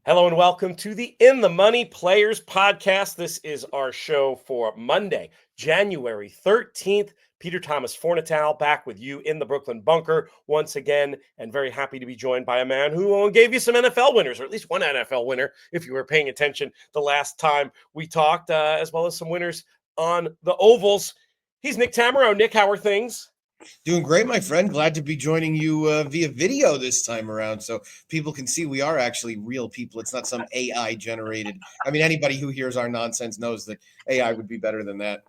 Hello and welcome to the In the Money Players podcast. This is our show for Monday, January 13th. Peter Thomas Fornatale back with you in the Brooklyn bunker once again, and very happy to be joined by a man who gave you some NFL winners, or at least one NFL winner, if you were paying attention the last time we talked, as well as some winners on the ovals. He's Nick Tammaro. Nick, how are things? Doing great, my friend. Glad to be joining you via video this time around so people can see we are actually real people. It's not some AI generated. I mean, anybody who hears our nonsense knows that AI would be better than that.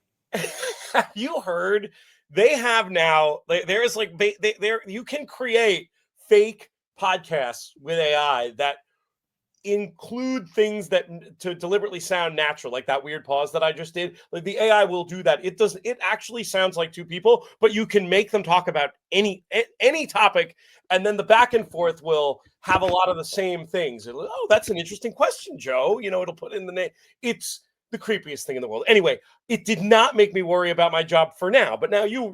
You heard they have now, there's like, there you can create fake podcasts with AI that include things that to deliberately sound natural, like that weird pause that I just did. Like the AI will do that. It actually sounds like two people, but you can make them talk about any topic, and then the back and forth will have a lot of the same things. Oh, that's an interesting question, Joe. It'll put in the name. It's the creepiest thing in the world. Anyway, it did not make me worry about my job for now, but now you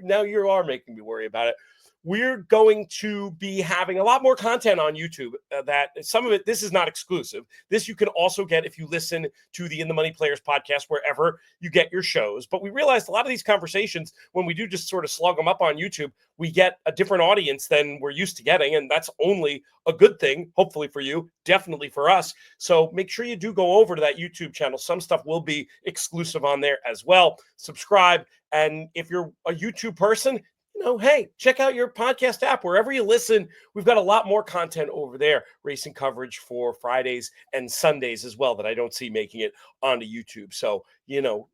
are making me worry about it. We're going to be having a lot more content on YouTube. That some of it, this is not exclusive. This you can also get if you listen to the In the Money Players podcast wherever you get your shows. But we realized a lot of these conversations, when we do just sort of slug them up on YouTube, we get a different audience than we're used to getting, and that's only a good thing, hopefully for you, definitely for us. So make sure you do go over to that YouTube channel. Some stuff will be exclusive on there as well. Subscribe, and if you're a YouTube person, hey, check out your podcast app wherever you listen. We've got a lot more content over there, racing coverage for Fridays and Sundays as well, that I don't see making it onto YouTube. So,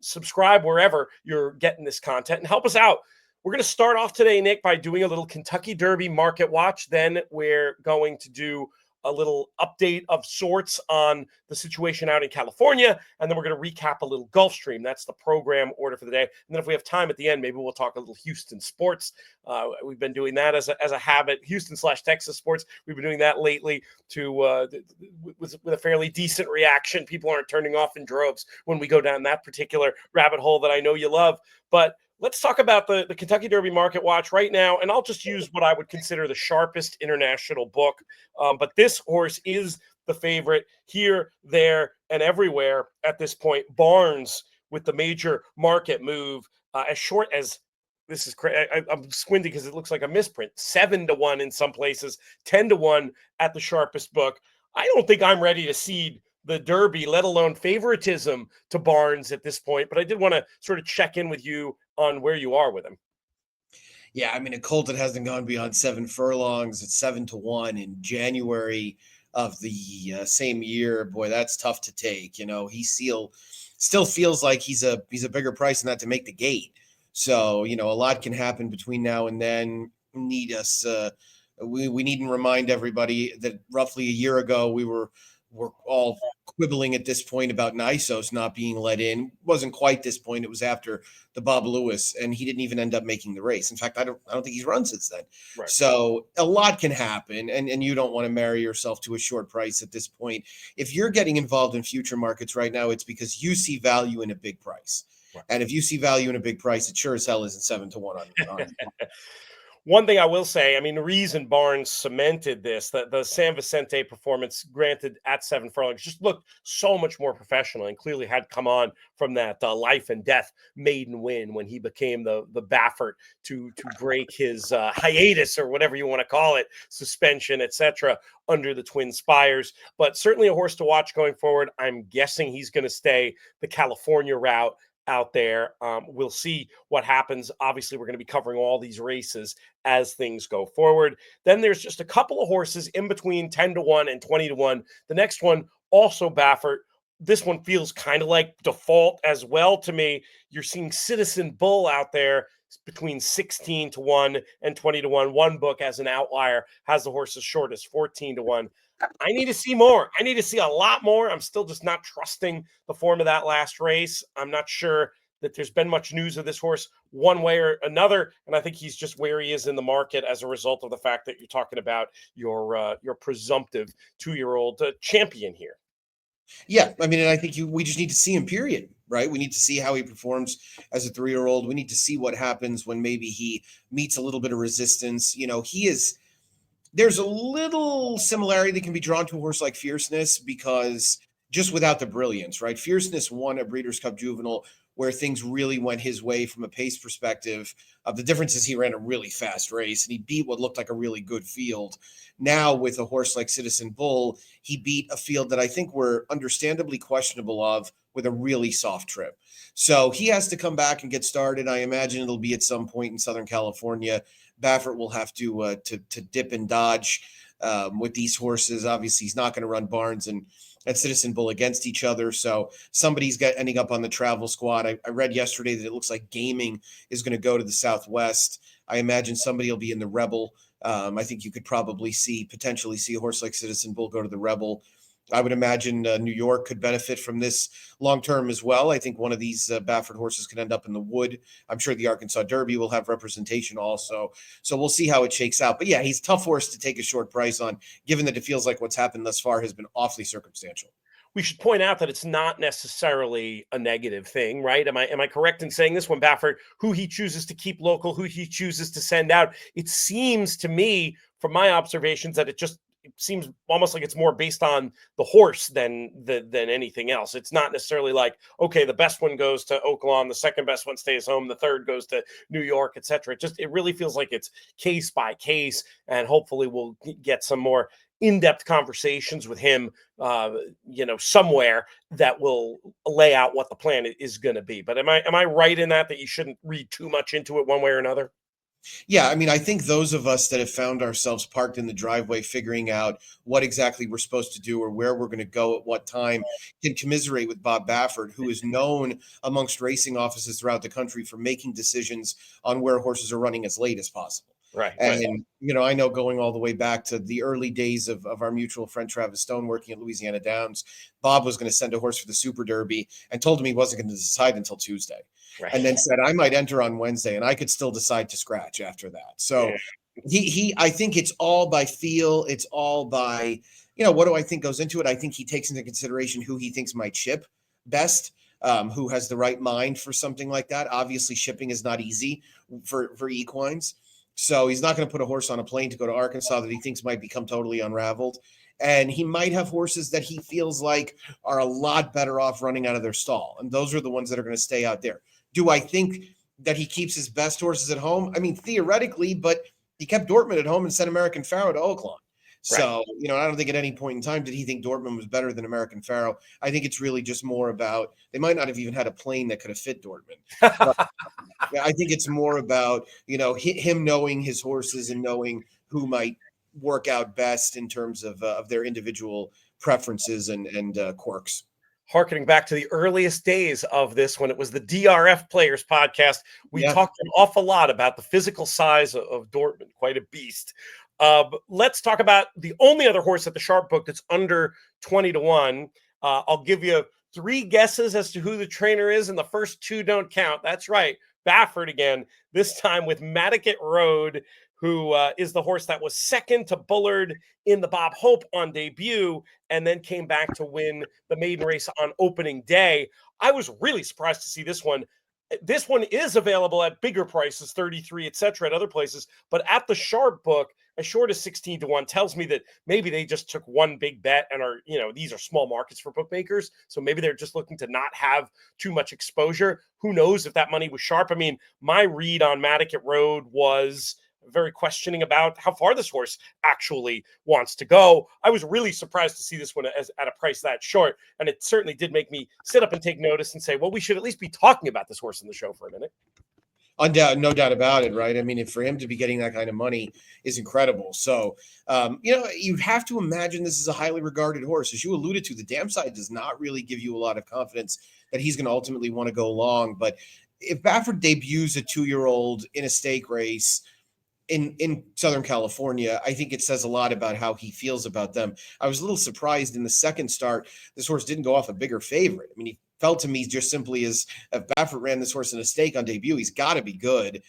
subscribe wherever you're getting this content and help us out. We're going to start off today, Nick, by doing a little Kentucky Derby market watch. Then we're going to do a little update of sorts on the situation out in California. And then we're going to recap a little Gulfstream. That's the program order for the day. And then if we have time at the end, maybe we'll talk a little Houston sports. We've been doing that as a habit, Houston/Texas sports. We've been doing that lately with a fairly decent reaction. People aren't turning off in droves when we go down that particular rabbit hole that I know you love. But let's talk about the Kentucky Derby Market Watch right now, and I'll just use what I would consider the sharpest international book. But this horse is the favorite here, there, and everywhere at this point. Barnes with the major market move, as short as this is crazy. I'm squinting because it looks like a misprint. 7-1 in some places, 10-1 at the sharpest book. I don't think I'm ready to cede the Derby, let alone favoritism to Barnes at this point. But I did want to sort of check in with you on where you are with him. Yeah, I mean, a colt that hasn't gone beyond 7 furlongs. It's 7-1 in January of the same year. Boy, that's tough to take. He still feels like he's a bigger price than that to make the gate. So, a lot can happen between now and then. We needn't remind everybody that roughly a year ago we're all quibbling at this point about Nysos not being let in. It wasn't quite this point. It was after the Bob Lewis, and he didn't even end up making the race. In fact, I don't think he's run since then. Right. So a lot can happen, and you don't want to marry yourself to a short price at this point. If you're getting involved in future markets right now, it's because you see value in a big price. Right. And if you see value in a big price, it sure as hell isn't 7-1 on One thing I will say, I mean, the reason Barnes cemented this, the San Vicente performance, granted at 7 furlongs, just looked so much more professional, and clearly had come on from that life and death maiden win when he became the Baffert to break his hiatus, or whatever you want to call it, suspension, etc., under the Twin Spires. But certainly a horse to watch going forward. I'm guessing he's going to stay the California route out there. We'll see what happens. Obviously, we're going to be covering all these races as things go forward. Then there's just a couple of horses in between 10-1 and 20-1. The next one, also Baffert. This one feels kind of like default as well to me. You're seeing Citizen Bull out there between 16-1 and 20-1. One book, as an outlier, has the horse as short as 14-1. I need to see more. I need to see a lot more. I'm still just not trusting the form of that last race. I'm not sure that there's been much news of this horse one way or another, and I think he's just where he is in the market as a result of the fact that you're talking about your presumptive 2-year-old champion here. Yeah, I mean, and I think we just need to see him, period, right? We need to see how he performs as a 3-year-old. We need to see what happens when maybe he meets a little bit of resistance. He is There's a little similarity that can be drawn to a horse like Fierceness, because just without the brilliance, right? Fierceness won a Breeders' Cup Juvenile where things really went his way from a pace perspective. The difference is he ran a really fast race and he beat what looked like a really good field. Now with a horse like Citizen Bull, he beat a field that I think we're understandably questionable of with a really soft trip. So he has to come back and get started. I imagine it'll be at some point in Southern California. Baffert will have to dip and dodge with these horses. Obviously, he's not going to run Barnes and Citizen Bull against each other. So somebody's ending up on the travel squad. I read yesterday that it looks like Gaming is going to go to the Southwest. I imagine somebody will be in the Rebel. I think you could probably potentially see a horse like Citizen Bull go to the Rebel. I would imagine New York could benefit from this long term as well. I think one of these Baffert horses could end up in the Wood. I'm sure the Arkansas Derby will have representation also. So we'll see how it shakes out. But yeah, he's a tough horse to take a short price on, given that it feels like what's happened thus far has been awfully circumstantial. We should point out that it's not necessarily a negative thing, right? Am I correct in saying this? When Baffert, who he chooses to keep local, who he chooses to send out, it seems to me, from my observations, that it seems almost like it's more based on the horse than anything else. It's not necessarily like, okay, the best one goes to Oaklawn, the second best one stays home, the third goes to New York, etc. It really feels like it's case by case, and hopefully we'll get some more in-depth conversations with him, somewhere that will lay out what the plan is going to be. But am I right in that you shouldn't read too much into it one way or another? Yeah, I mean, I think those of us that have found ourselves parked in the driveway figuring out what exactly we're supposed to do or where we're going to go at what time can commiserate with Bob Baffert, who is known amongst racing offices throughout the country for making decisions on where horses are running as late as possible. Right. And, I know going all the way back to the early days of our mutual friend Travis Stone working at Louisiana Downs, Bob was going to send a horse for the Super Derby and told him he wasn't going to decide until Tuesday. Right. And then said, I might enter on Wednesday and I could still decide to scratch after that. So I think it's all by feel. It's all by, what do I think goes into it? I think he takes into consideration who he thinks might ship best, who has the right mind for something like that. Obviously, shipping is not easy for equines. So he's not going to put a horse on a plane to go to Arkansas that he thinks might become totally unraveled. And he might have horses that he feels like are a lot better off running out of their stall. And those are the ones that are going to stay out there. Do I think that he keeps his best horses at home? I mean, theoretically, but he kept Dortmund at home and sent American Pharaoh to Oaklawn. So, I don't think at any point in time did he think Dortmund was better than American Pharaoh. I think it's really just more about, they might not have even had a plane that could have fit Dortmund. But I think it's more about, him knowing his horses and knowing who might work out best in terms of their individual preferences and quirks. Harkening back to the earliest days of this, when it was the DRF Players podcast, we talked an awful lot about the physical size of Dortmund, quite a beast. Let's talk about the only other horse at the Sharp book that's under 20-1. I'll give you 3 guesses as to who the trainer is, and the first 2 don't count. That's right, Baffert again, this time with Matticat Road, who is the horse that was second to Bullard in the Bob Hope on debut and then came back to win the maiden race on opening day. I was really surprised to see this one. This one is available at bigger prices, 33, etc., at other places, but at the Sharp book, as short as 16-1 tells me that maybe they just took one big bet and are, these are small markets for bookmakers. So maybe they're just looking to not have too much exposure. Who knows if that money was sharp? I mean, my read on Matticat Road was very questioning about how far this horse actually wants to go. I was really surprised to see this one at a price that short, and it certainly did make me sit up and take notice and say, well, we should at least be talking about this horse in the show for a minute. No doubt about it, right? I mean, for him to be getting that kind of money is incredible. So, you have to imagine this is a highly regarded horse. As you alluded to, the dam side does not really give you a lot of confidence that he's going to ultimately want to go long. But if Baffert debuts a 2-year-old in a stake race in Southern California, I think it says a lot about how he feels about them. I was a little surprised in the second start, this horse didn't go off a bigger favorite. I mean, he felt to me just simply as if Baffert ran this horse in a stake on debut, he's got to be good.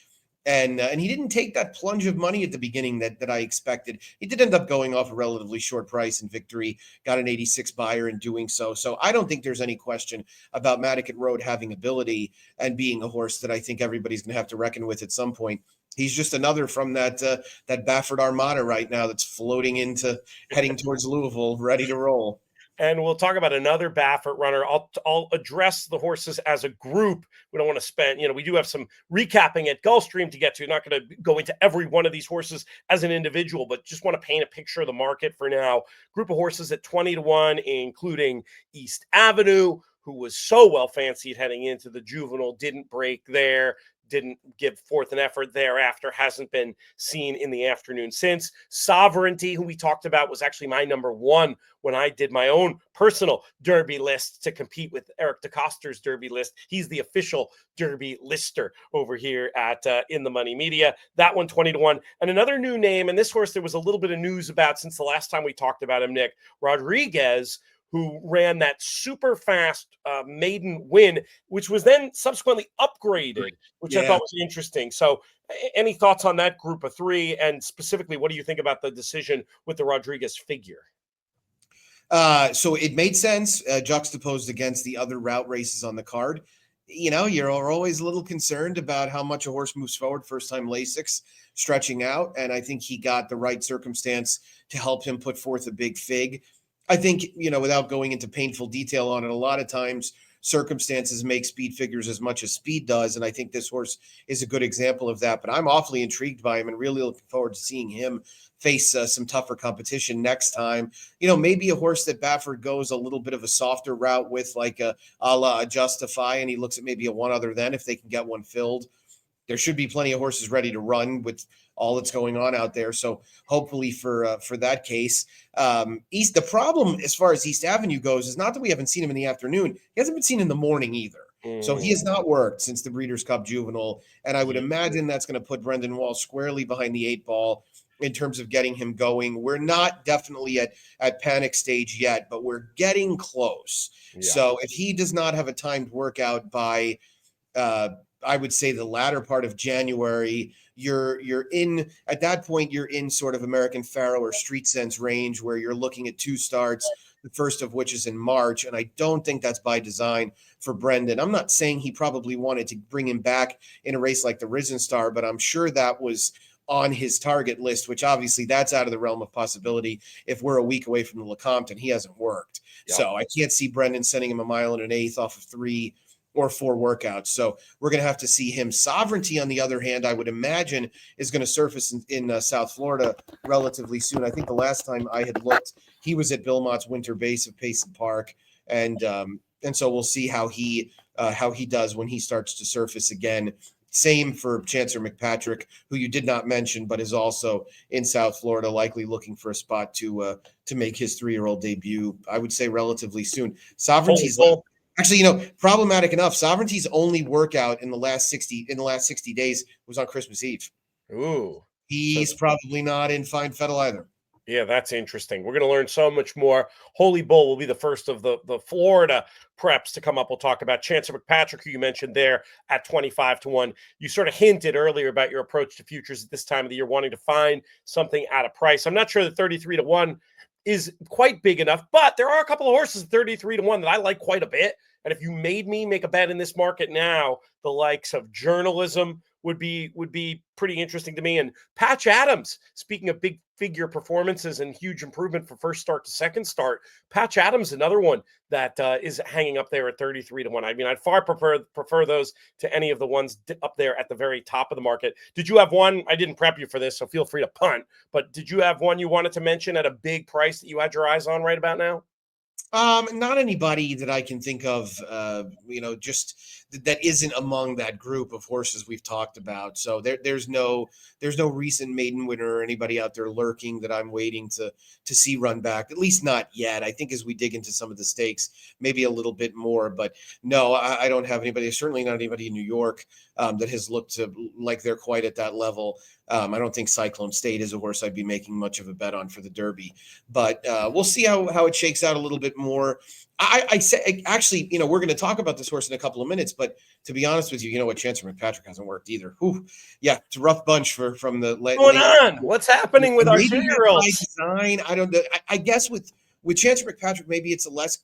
And he didn't take that plunge of money at the beginning that I expected. He did end up going off a relatively short price in victory, got an 86 buyer in doing so. So I don't think there's any question about Madigan Road having ability and being a horse that I think everybody's going to have to reckon with at some point. He's just another from that Baffert Armada right now that's floating into heading towards Louisville, ready to roll. And we'll talk about another Baffert runner. I'll address the horses as a group. We don't want to spend, we do have some recapping at Gulfstream to get to. Not going to go into every one of these horses as an individual, but just want to paint a picture of the market for now. Group of horses at 20-1, including East Avenue, who was so well fancied heading into the juvenile, didn't break there. Didn't give forth an effort thereafter, hasn't been seen in the afternoon since. Sovereignty, who we talked about, was actually my number one when I did my own personal Derby list to compete with Eric DeCoster's Derby list. He's the official Derby lister over here at In the Money Media. That one, 20-1. And another new name, and this horse there was a little bit of news about since the last time we talked about him, Nick, Rodriguez, who ran that super fast maiden win, which was then subsequently upgraded, which I thought was interesting. So any thoughts on that group of three? And specifically, what do you think about the decision with the Rodriguez figure? So it made sense, juxtaposed against the other route races on the card. You're always a little concerned about how much a horse moves forward first time Lasix, stretching out. And I think he got the right circumstance to help him put forth a big fig. I think, without going into painful detail on it, a lot of times circumstances make speed figures as much as speed does. And I think this horse is a good example of that. But I'm awfully intrigued by him and really looking forward to seeing him face some tougher competition next time. Maybe a horse that Baffert goes a little bit of a softer route with, like a la Justify, and he looks at maybe a one other then if they can get one filled. There should be plenty of horses ready to run with all that's going on out there. So hopefully for that case, the problem as far as East Avenue goes is not that we haven't seen him in the afternoon. He hasn't been seen in the morning either. So he has not worked since the Breeders' Cup Juvenile. And I would imagine that's going to put Brendan Wall squarely behind the 8-ball in terms of getting him going. We're not definitely at panic stage yet, but we're getting close. Yeah. So if he does not have a timed workout by I would say the latter part of January, you're in, at that point, you're in sort of American Pharaoh or Street Sense range where you're looking at 2 starts, the first of which is in March. And I don't think that's by design for Brendan. I'm not saying he probably wanted to bring him back in a race like the Risen Star, but I'm sure that was on his target list, which obviously that's out of the realm of possibility. If we're a week away from the Lecompton, he hasn't worked. Yep. So I can't see Brendan sending him a mile and an eighth off of 3 or 4 workouts. So we're going to have to see him. Sovereignty, on the other hand, I would imagine is going to surface in South Florida relatively soon. I think the last time I had looked, he was at Billmont's winter base of Payson Park. And so we'll see how he does when he starts to surface again. Same for Chancer McPatrick, who you did not mention, but is also in South Florida, likely looking for a spot to make his 3-year-old debut, I would say relatively soon. Sovereignty's actually, problematic enough. Sovereignty's only workout in the last 60 days was on Christmas Eve. Ooh. He's probably not in fine fettle either. Yeah, that's interesting. We're going to learn so much more. Holy Bull will be the first of the Florida preps to come up. We'll talk about Chancer McPatrick, who you mentioned there at 25-1. You sort of hinted earlier about your approach to futures at this time of the year, wanting to find something at a price. I'm not sure that 33-1 is quite big enough, but there are a couple of horses at 33-1 that I like quite a bit. And if you made me make a bet in this market now, the likes of Journalism would be pretty interesting to me. And Patch Adams, speaking of big figure performances and huge improvement from first start to second start, Patch Adams, another one that is hanging up there at 33-1. I mean, I'd far prefer those to any of the ones up there at the very top of the market. Did you have one? I didn't prep you for this, so feel free to punt. But did you have one you wanted to mention at a big price that you had your eyes on right about now? Not anybody that I can think of, just that isn't among that group of horses we've talked about. So there's no recent maiden winner or anybody out there lurking that I'm waiting to see run back, at least not yet. I think as we dig into some of the stakes, maybe a little bit more, but no, I don't have anybody, certainly not anybody in New York that has looked like they're quite at that level. I don't think Cyclone State is a horse I'd be making much of a bet on for the Derby, but we'll see how it shakes out a little bit more I say, actually, we're going to talk about this horse in a couple of minutes, but to be honest with you, you know what, Chancer McPatrick hasn't worked either. Whew. Yeah, it's a rough bunch from the late. What's going on? What's happening with our Maybe that by 2-year-olds? design. I don't know. I guess with Chancer McPatrick, maybe it's a less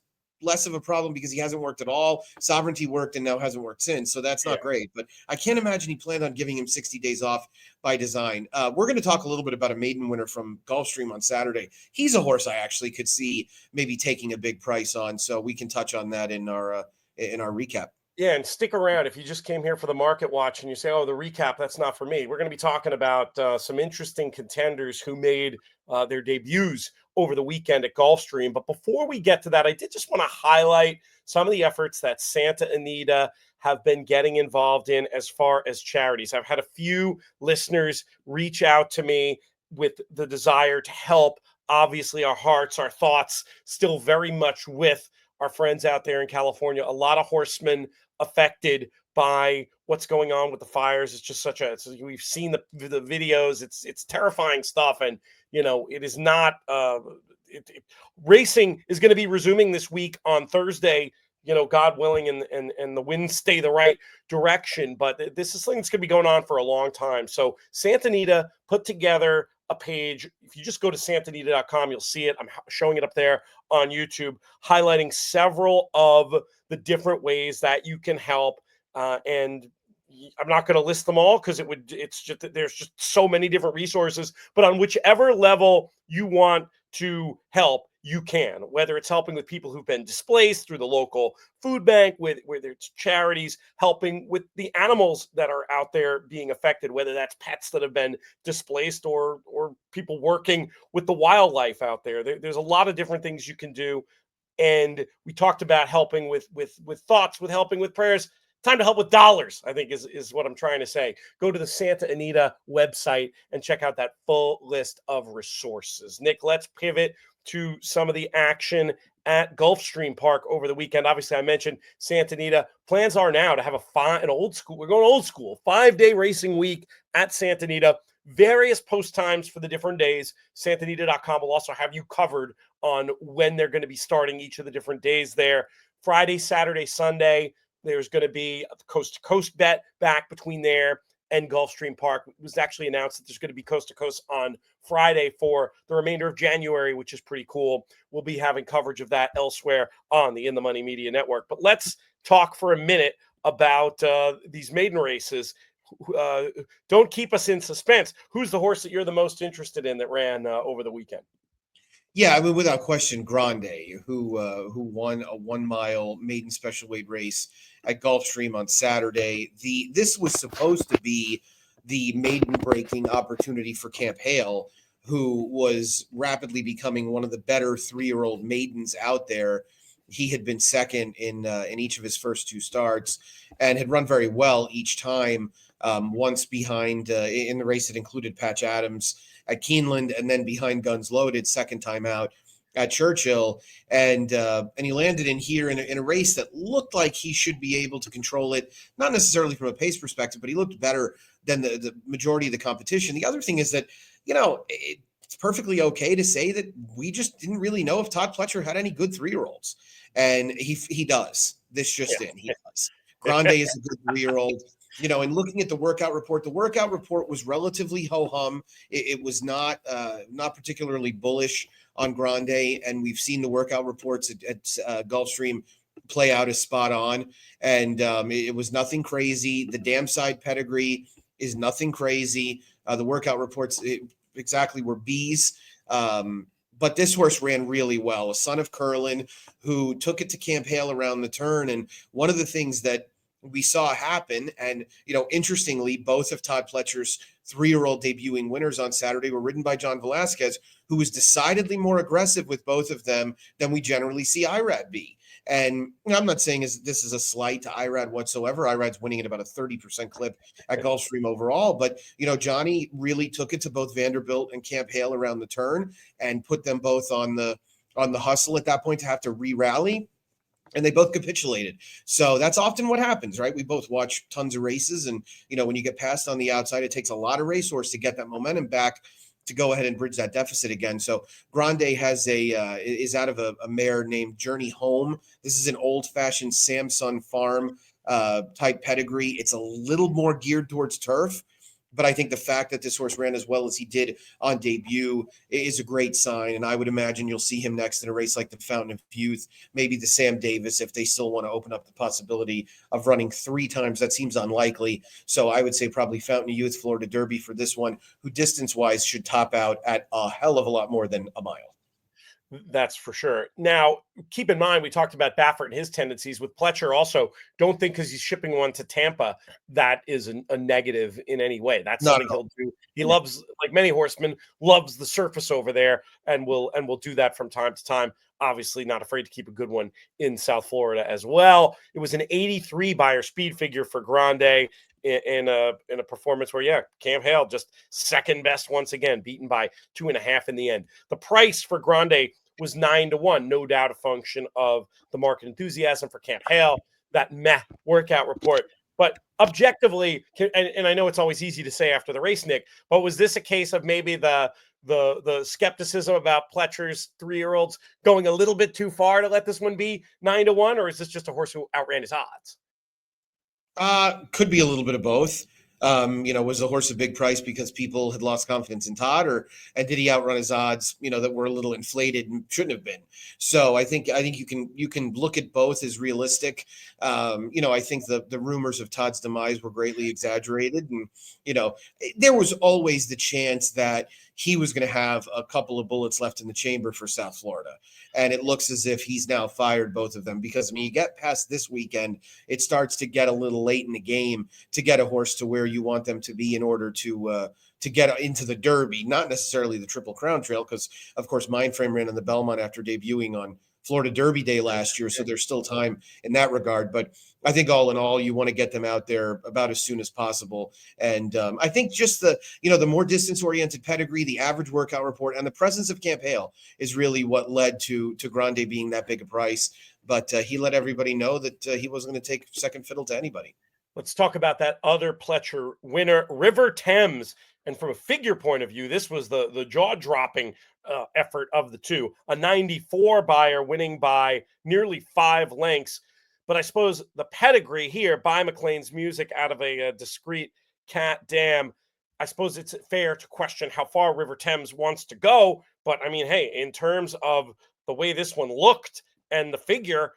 of a problem because he hasn't worked at all. Sovereignty worked and now hasn't worked since, so that's not great. But I can't imagine he planned on giving him 60 days off by design. We're going to talk a little bit about a maiden winner from Gulfstream on Saturday. He's a horse I actually could see maybe taking a big price on, so we can touch on that in our recap. Yeah, and stick around if you just came here for the market watch and you say, "Oh, the recap, that's not for me." We're going to be talking about some interesting contenders who made their debuts over the weekend at Gulfstream. But before we get to that, I did just want to highlight some of the efforts that Santa Anita have been getting involved in as far as charities. I've had a few listeners reach out to me with the desire to help. Obviously, our hearts, our thoughts still very much with our friends out there in California. A lot of horsemen affected by what's going on with the fires. It's just we've seen the videos. It's terrifying stuff, and it is not. Racing is going to be resuming this week on Thursday. God willing, and the winds stay the right direction. But this is something that's going to be going on for a long time. So Santa Anita put together a page. If you just go to santanita.com, you'll see it. I'm showing it up there on YouTube, highlighting several of the different ways that you can help. And I'm not going to list them all because there's just so many different resources, but on whichever level you want to help, you can, whether it's helping with people who've been displaced through the local food bank, whether it's charities, helping with the animals that are out there being affected, whether that's pets that have been displaced or people working with the wildlife out there. There's a lot of different things you can do. And we talked about helping with thoughts, with helping with prayers. Time to help with dollars, I think is what I'm trying to say. Go to the Santa Anita website and check out that full list of resources. Nick, let's pivot to some of the action at Gulfstream Park over the weekend. Obviously, I mentioned Santa Anita. Plans are now to have an old school. We're going old school, 5-day racing week at Santa Anita. Various post times for the different days. Santanita.com will also have you covered on when they're going to be starting each of the different days there. Friday, Saturday, Sunday. There's going to be a coast-to-coast bet back between there and Gulfstream Park. It was actually announced that there's going to be coast-to-coast on Friday for the remainder of January, which is pretty cool. We'll be having coverage of that elsewhere on the In the Money Media Network. But let's talk for a minute about these maiden races. Don't keep us in suspense. Who's the horse that you're the most interested in that ran over the weekend? Yeah, I mean, without question, Grande, who won a 1-mile maiden special weight race at Gulfstream on Saturday. This was supposed to be the maiden breaking opportunity for Camp Hale, who was rapidly becoming one of the better 3-year-old maidens out there. He had been second in each of his first 2 starts and had run very well each time. Once behind in the race that included Patch Adams at Keeneland, and then behind Guns Loaded second time out at Churchill, and he landed in here in a race that looked like he should be able to control it, not necessarily from a pace perspective, but he looked better than the majority of the competition. The other thing is that it's perfectly okay to say that we just didn't really know if Todd Pletcher had any good 3-year-olds, and he does. This just in, he does. Grande is a good 3-year-old. And looking at the workout report was relatively ho-hum. It was not particularly bullish on Grande, and we've seen the workout reports at Gulfstream play out as spot on, and it was nothing crazy. The dam side pedigree is nothing crazy. The workout reports exactly were B's. But this horse ran really well, a son of Curlin, who took it to Camp Hale around the turn. And one of the things that we saw happen, and interestingly, both of Todd Pletcher's 3-year-old debuting winners on Saturday were ridden by John Velasquez, who was decidedly more aggressive with both of them than we generally see Irad be. And I'm not saying this is a slight to Irad whatsoever. Irad's winning at about a 30% clip at Gulfstream overall, but Johnny really took it to both Vanderbilt and Camp Hale around the turn and put them both on the hustle at that point to have to re-rally. And they both capitulated. So that's often what happens, right? We both watch tons of races. And, when you get passed on the outside, it takes a lot of racehorse to get that momentum back. to go ahead and bridge that deficit again. So Grande has is out of a mare named Journey Home. This is an old-fashioned Samson Farm type pedigree. It's a little more geared towards turf, but I think the fact that this horse ran as well as he did on debut is a great sign. And I would imagine you'll see him next in a race like the Fountain of Youth, maybe the Sam Davis, if they still want to open up the possibility of running 3 times. That seems unlikely. So I would say probably Fountain of Youth, Florida Derby for this one, who distance-wise should top out at a hell of a lot more than a mile. That's for sure. Now, keep in mind, we talked about Baffert and his tendencies with Pletcher. Also, don't think because he's shipping one to Tampa, that is a negative in any way. That's something he'll do. He loves, like many horsemen, loves the surface over there and will do that from time to time. Obviously, not afraid to keep a good one in South Florida as well. It was an 83 Beyer speed figure for Grande in a performance where, Camp Hale just second best once again, beaten by 2.5 in the end. The price for Grande was 9-1, no doubt a function of the market enthusiasm for Camp Hale, that meh workout report. But objectively, and I know it's always easy to say after the race, Nick, but was this a case of maybe the skepticism about Pletcher's 3-year-olds going a little bit too far to let this one be 9-1, or is this just a horse who outran his odds? Could be a little bit of both. Was the horse a big price because people had lost confidence in Todd, and did he outrun his odds, that were a little inflated and shouldn't have been? So I think you can look at both as realistic. I think the rumors of Todd's demise were greatly exaggerated, and there was always the chance that he was going to have a couple of bullets left in the chamber for South Florida. And it looks as if he's now fired both of them, because when you get past this weekend, it starts to get a little late in the game to get a horse to where you want them to be in order to get into the Derby, not necessarily the Triple Crown Trail, because of course Mindframe ran on the Belmont after debuting on Florida Derby Day last year, so there's still time in that regard. But I think all in all, you want to get them out there about as soon as possible. And I think just the more distance-oriented pedigree, the average workout report, and the presence of Camp Hale is really what led to Grande being that big a price. But he let everybody know that he wasn't going to take second fiddle to anybody. Let's talk about that other Pletcher winner, River Thames. And from a figure point of view, this was the jaw-dropping effort of the two. A 94 Beyer winning by nearly 5 lengths. But I suppose the pedigree here, by McLean's music out of a discreet cat dam, I suppose it's fair to question how far River Thames wants to go. But I mean, hey, in terms of the way this one looked and the figure,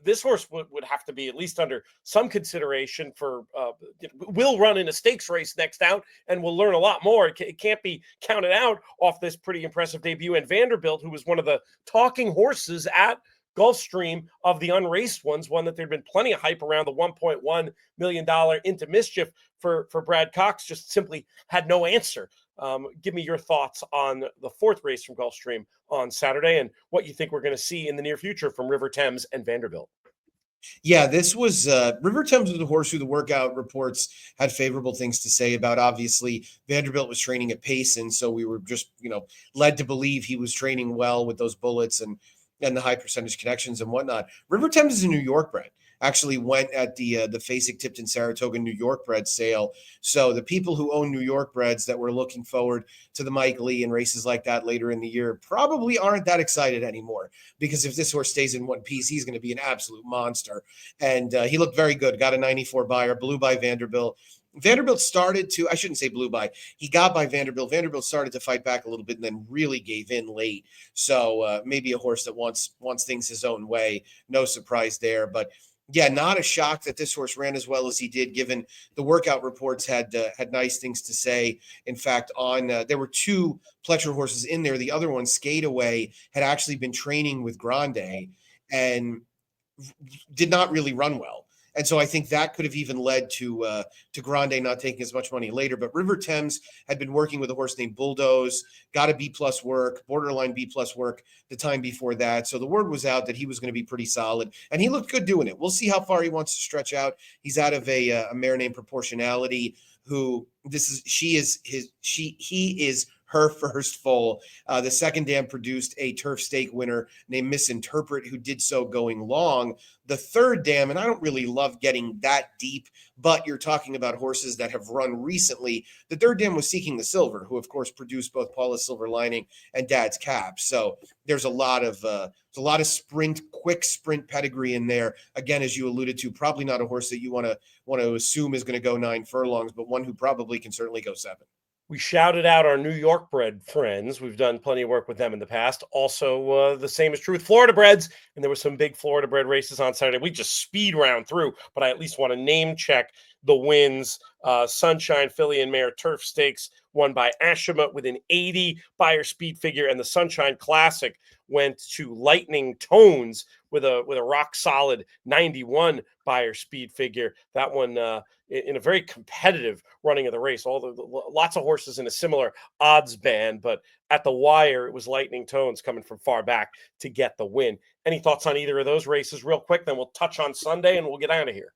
this horse would have to be at least under some consideration for will run in a stakes race next out, and we'll learn a lot more. It can't be counted out off this pretty impressive debut. And Vanderbilt, who was one of the talking horses at Gulfstream of the unraced ones, one that there'd been plenty of hype around, the $1.1 million Into Mischief for Brad Cox, just simply had no answer. Give me your thoughts on the 4th race from Gulfstream on Saturday, and what you think we're going to see in the near future from River Thames and Vanderbilt. Yeah, this was River Thames was a horse who the workout reports had favorable things to say about. Obviously, Vanderbilt was training at Payson, so we were just led to believe he was training well with those bullets and the high percentage connections and whatnot. River Thames is a New York bred. Actually went at the Fasig-Tipton Saratoga New York bred sale. So the people who own New York breds that were looking forward to the Mike Lee and races like that later in the year probably aren't that excited anymore, because if this horse stays in one piece, he's going to be an absolute monster. And he looked very good. Got a 94 Beyer, blew by Vanderbilt. Vanderbilt started to, I shouldn't say blew by, he got by Vanderbilt. Vanderbilt started to fight back a little bit and then really gave in late. So maybe a horse that wants things his own way. No surprise there. But yeah, not a shock that this horse ran as well as he did, given the workout reports had nice things to say. In fact, there were 2 Pletcher horses in there. The other one, Skateaway, had actually been training with Grande and did not really run well. And so I think that could have even led to Grande not taking as much money later. But River Thames had been working with a horse named Bulldoze, got a B+ work, borderline B+ work the time before that. So the word was out that he was going to be pretty solid, and he looked good doing it. We'll see how far he wants to stretch out. He's out of a mare named Proportionality, who he is her first foal. The second dam produced a turf stake winner named Misinterpret, who did so going long. The third dam, and I don't really love getting that deep, but you're talking about horses that have run recently. The third dam was Seeking the Silver, who of course produced both Paula's Silver Lining and Dad's Cap. So there's a lot of quick sprint pedigree in there. Again, as you alluded to, probably not a horse that you want to assume is going to go 9 furlongs, but one who probably can certainly go 7. We shouted out our New York bred friends. We've done plenty of work with them in the past. Also, the same is true with Florida breds. And there were some big Florida bred races on Saturday. We just speed round through, but I at least want to name check the wins. Sunshine Filly and Mare Turf Stakes won by Ashima with an 80 Beyer speed figure, and the Sunshine Classic went to Lightning Tones with a rock solid 91 Beyer speed figure. That one in a very competitive running of the race. Lots of horses in a similar odds band, but at the wire, it was Lightning Tones coming from far back to get the win. Any thoughts on either of those races real quick? Then we'll touch on Sunday and we'll get out of here.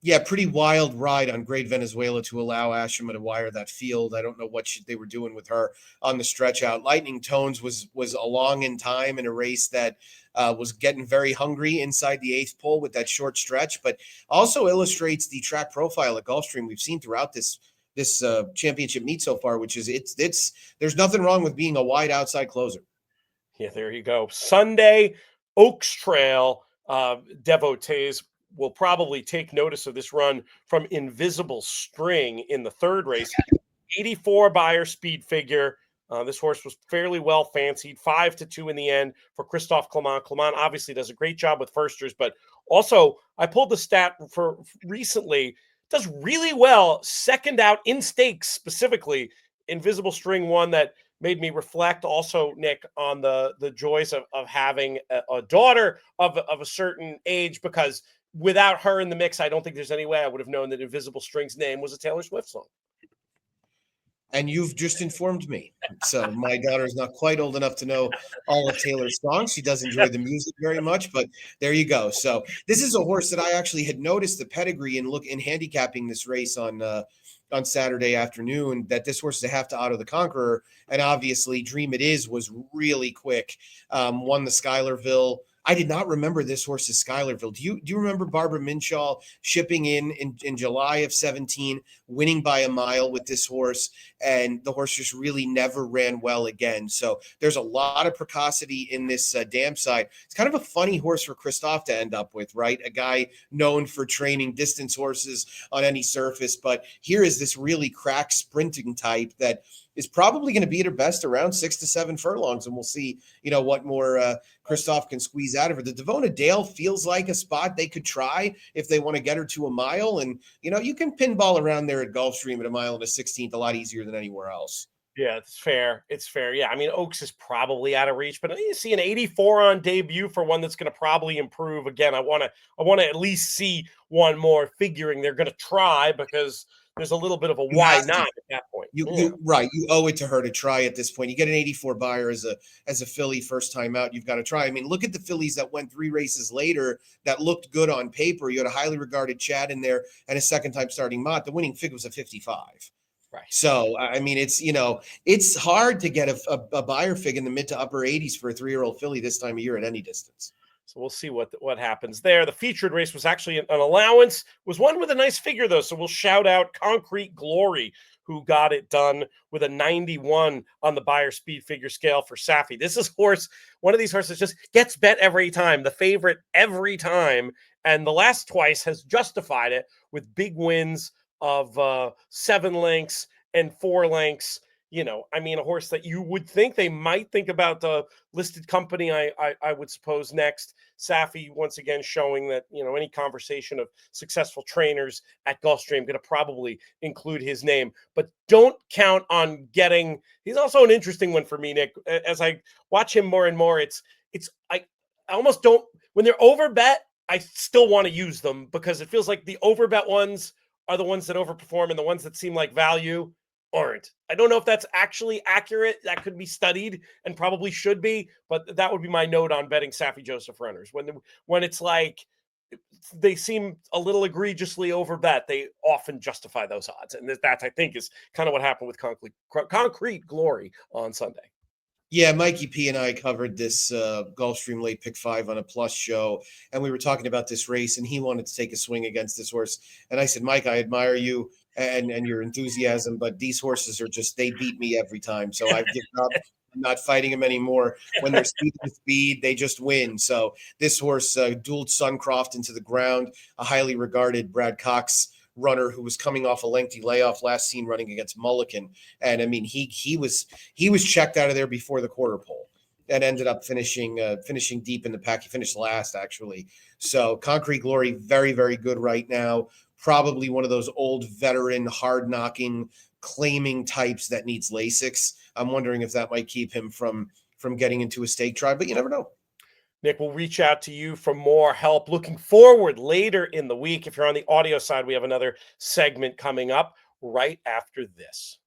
Yeah, pretty wild ride on Great Venezuela to allow Ashima to wire that field. I don't know what they were doing with her on the stretch out. Lightning Tones was along in time in a race that was getting very hungry inside the 8th pole with that short stretch, but also illustrates the track profile at Gulfstream we've seen throughout this championship meet so far, which is there's nothing wrong with being a wide outside closer. Yeah, there you go. Sunday, Oaks Trail devotees will probably take notice of this run from Invisible String in the third race. 84 Beyer speed figure. This horse was fairly well fancied, 5-2 in the end for Christophe Clement. Clement obviously does a great job with firsters, but also I pulled the stat for recently, does really well second out in stakes specifically. Invisible String, one that made me reflect also, Nick, on the joys of having a daughter of a certain age, because without her in the mix, I don't think there's any way I would have known that Invisible String's name was a Taylor Swift song. And you've just informed me. So my daughter is not quite old enough to know all of Taylor's songs. She does enjoy the music very much, but there you go. So this is a horse that I actually had noticed the pedigree in handicapping this race on Saturday afternoon, that this horse is a half to Otto the Conqueror. And obviously Dream It Is was really quick. Won the Schuylerville. I did not remember this horse's Schuylerville. Do you remember Barbara Minshaw shipping in July of 17, winning by a mile with this horse, and the horse just really never ran well again. So there's a lot of precocity in this dam side. It's kind of a funny horse for Christophe to end up with, right? A guy known for training distance horses on any surface, but here is this really crack sprinting type that is probably going to be at her best around 6 to 7 furlongs, and we'll see, what more Christophe can squeeze out of her. The Devona Dale feels like a spot they could try if they want to get her to a mile, and you can pinball around there at Gulfstream at a mile and a 16th a lot easier than anywhere else. Yeah, it's fair. It's fair. Yeah, I mean, Oaks is probably out of reach, but you see an 84 on debut for one that's going to probably improve. Again, I want to at least see one more, figuring they're going to try, because there's a little bit of a why not at that point. You owe it to her to try at this point. You get an 84 Beyer as a filly first time out. You've got to try. I mean, look at the fillies that went 3 races later that looked good on paper. You had a highly regarded Chad in there and a second time starting Mott. The winning fig was a 55. Right. So, I mean, it's hard to get a Beyer fig in the mid to upper 80s for a 3-year-old filly this time of year at any distance. So we'll see what happens there. The featured race was actually an allowance, was one with a nice figure, though. So we'll shout out Concrete Glory, who got it done with a 91 on the Beyer speed figure scale for Safi. This is one of these horses just gets bet every time, the favorite every time. And the last twice has justified it with big wins of 7 lengths and 4 lengths. I mean, a horse that you would think they might think about the listed company, I would suppose, next. Safi, once again, showing that, any conversation of successful trainers at Gulfstream going to probably include his name. But don't count on he's also an interesting one for me, Nick. As I watch him more and more, I almost don't, when they're overbet, I still want to use them, because it feels like the overbet ones are the ones that overperform, and the ones that seem like value aren't. I don't know if that's actually accurate. That could be studied and probably should be, but that would be my note on betting Safi Joseph runners. When it's like they seem a little egregiously overbet, they often justify those odds. And that, I think, is kind of what happened with Concrete Glory on Sunday. Yeah, Mikey P and I covered this Gulfstream Late Pick 5 on a Plus show, and we were talking about this race, and he wanted to take a swing against this horse. And I said, Mike, I admire you and your enthusiasm, but these horses are just, they beat me every time. So I've given up. I'm not fighting them anymore. When they're speed, they just win. So this horse dueled Suncroft into the ground, a highly regarded Brad Cox runner who was coming off a lengthy layoff, last seen running against Mulligan. And I mean, he was checked out of there before the quarter pole and ended up finishing deep in the pack. He finished last, actually. So Concrete Glory, very, very good right now. Probably one of those old veteran, hard-knocking, claiming types that needs Lasix. I'm wondering if that might keep him from getting into a stake tribe, but you never know. Nick, we'll reach out to you for more help. Looking forward later in the week. If you're on the audio side, we have another segment coming up right after this.